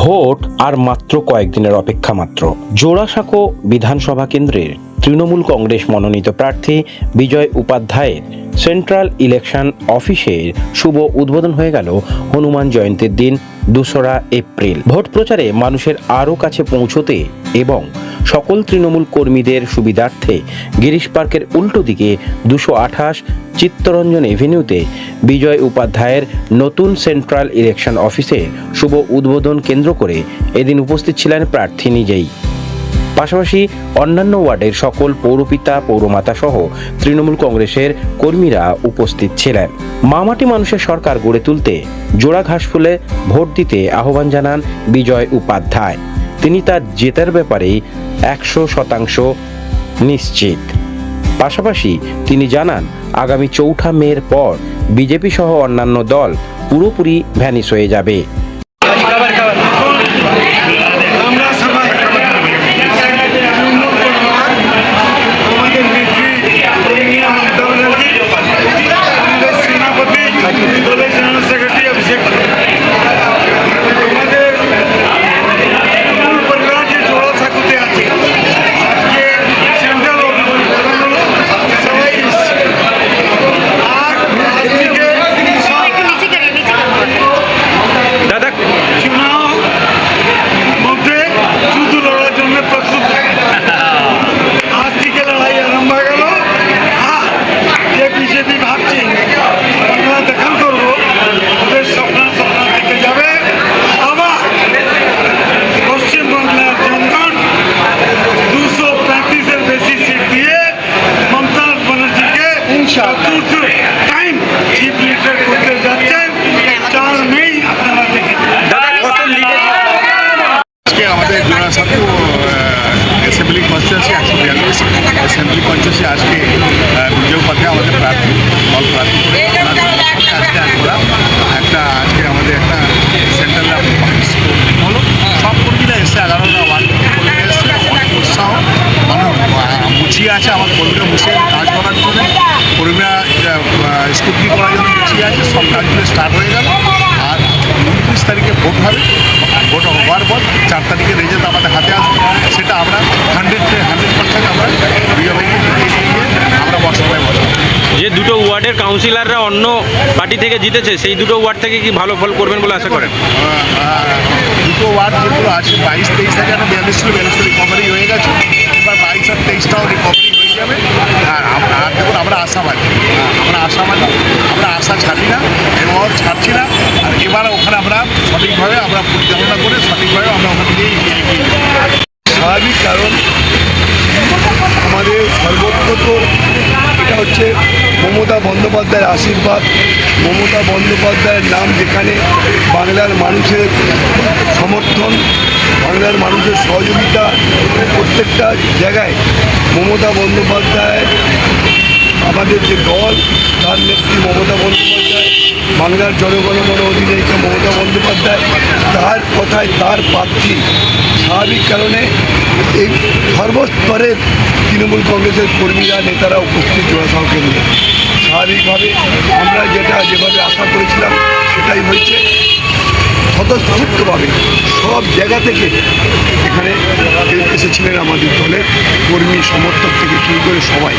Vote আর মাত্র কয়েকদিনের অপেক্ষা মাত্র। জোড়াসাঁকো বিধানসভা কেন্দ্রের তৃণমূল কংগ্রেস মনোনীত প্রার্থী বিজয় উপাধ্যায়ের সেন্ট্রাল ইলেকশন অফিসের শুভ উদ্বোধন হয়ে গেল হনুমান জয়ন্তীর দিন 2রা এপ্রিল। ভোট প্রচারে মানুষের আরও কাছে পৌঁছতে এবং সকল তৃণমূল কর্মীদের সুবিধার্থে গিরিশ পার্কের উল্টো দিকে 228 চিত্তরঞ্জন এভিনিউতে বিজয় উপাধ্যায়ের নতুন সেন্ট্রাল ইলেকশন অফিসে শুভ উদ্বোধন কেন্দ্র করে এদিন উপস্থিত ছিলেন প্রার্থী নিজেই। পাশাপাশি অন্যান্য ওয়ার্ডের সকল পৌরপিতা পৌরমাতা সহ তৃণমূল কংগ্রেসের কর্মীরা উপস্থিত ছিলেন। মামাটি মানুষের সরকার গড়ে তুলতে জোড়া ঘাস ফুলে ভোট দিতে আহ্বান জানান বিজয় উপাধ্যায়। তিনি তার জেতার ব্যাপারে 100% নিশ্চিত। পাশাপাশি তিনি জানান আগামী 4 মের পর বিজেপি সহ অন্যান্য দল পুরোপুরি ভ্যানিশ হয়ে যাবে। আমাদের Jorasanko assembly constituency 142 assembly constituency আজকে বিজয় উপাধ্যায় আমাদের প্রার্থী দল প্রার্থী আজকে আমরা আজকে আমাদের একটা সেন্ট্রাল অফিস হলো। সব কর্মীরা এসছে 11টা ওয়ার্ড থেকে কর্মীরা এসছে, অনেক উৎসাহ, মুছিয়ে আছে আমার কর্মীরা মুছিয়ে কাজ করার জন্য, কর্মীরা স্কুটি করার জন্য মুছিয়ে আছে। সব কাজগুলো স্টার্ট হয়ে গেল। আর 29 তারিখে ভোট হবে। ভোট হওয়ার পর 4 তারিখে রেজাল্ট আমাদের হাতে আসবে। সেটা আমরা 100% আমরা বিজয়ভাইকে আমরা বসাবো। যে দুটো ওয়ার্ডের কাউন্সিলররা অন্য পার্টি থেকে জিতেছে, সেই দুটো ওয়ার্ড থেকে কি ভালো ফল করবেন বলে আশা করেন? দুটো ওয়ার্ড যেগুলো আছে 22-23 হাজার 42 ছিল, 42 রিকভারি হয়ে গেছে। এবার 22 আর 23টাও রিকভারি হয়ে যাবে। আর দেখুন আমরা আশাবাদী, আমরা আশা ছাড়ি না এবং ছাড়ছি না। আর এবার ওখানে আমরা সঠিকভাবে আমরা পরিচালনা করে সঠিকভাবে আমরা ওখানে গিয়ে এগিয়ে স্বাভাবিক। কারণ আমাদের সর্বত্র এটা হচ্ছে মমতা বন্দ্যোপাধ্যায়ের আশীর্বাদ। মমতা বন্দ্যোপাধ্যায়ের নাম যেখানে, বাংলার মানুষের সমর্থন, বাংলার মানুষের সহযোগিতা, প্রত্যেকটা জায়গায় মমতা বন্দ্যোপাধ্যায়, আমাদের যে দল তার নেত্রী মমতা বন্দ্যোপাধ্যায়, বাংলার জনগণমন অধিনায়িকা মমতা বন্দ্যোপাধ্যায়, তার কথায় তার প্রার্থী। স্বাভাবিক কারণে এই সর্বস্তরের তৃণমূল কংগ্রেসের কর্মীরা নেতারা উপস্থিত জোড়াসাঁকো কেন্দ্রে। স্বাভাবিকভাবে আমরা যেভাবে আশা করেছিলাম সেটাই হয়েছে। স্বতঃস্ফূর্তভাবে সব জায়গা থেকে এখানে এসেছিলেন আমাদের দলের কর্মী সমর্থক থেকে শুরু করে সবাই।